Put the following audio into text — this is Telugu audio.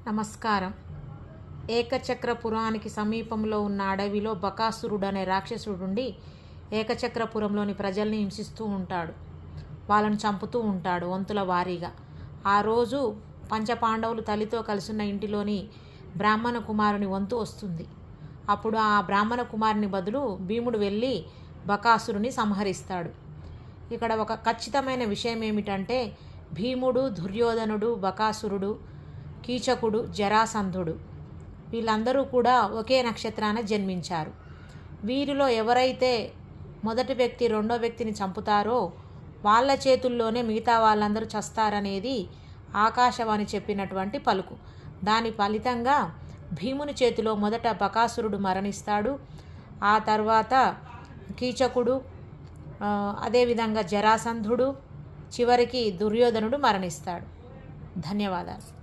నమస్కారం. ఏకచక్రపురానికి సమీపంలో ఉన్న అడవిలో బకాసురుడు అనే రాక్షసుడుండి ఏకచక్రపురంలోని ప్రజల్ని హింసిస్తూ ఉంటాడు. వాళ్ళను చంపుతూ ఉంటాడు వంతుల వారీగా. ఆ రోజు పంచపాండవులు తల్లితో కలిసిన ఇంటిలోని బ్రాహ్మణ కుమారుని వంతు వస్తుంది. అప్పుడు ఆ బ్రాహ్మణ కుమారుని బదులు భీముడు వెళ్ళి బకాసురుని సంహరిస్తాడు. ఇక్కడ ఒక ఖచ్చితమైన విషయం ఏమిటంటే, భీముడు, దుర్యోధనుడు, బకాసురుడు, కీచకుడు, జరాసంధుడు వీళ్ళందరూ కూడా ఒకే నక్షత్రాన జన్మించారు. వీరిలో ఎవరైతే మొదటి వ్యక్తి రెండో వ్యక్తిని చంపుతారో వాళ్ళ చేతుల్లోనే మిగతా వాళ్ళందరూ చస్తారనేది ఆకాశవాణి చెప్పినటువంటి పలుకు. దాని ఫలితంగా భీముని చేతిలో మొదట బకాసురుడు మరణిస్తాడు. ఆ తర్వాత కీచకుడు, అదేవిధంగా జరాసంధుడు, చివరికి దుర్యోధనుడు మరణిస్తాడు. ధన్యవాదాలు.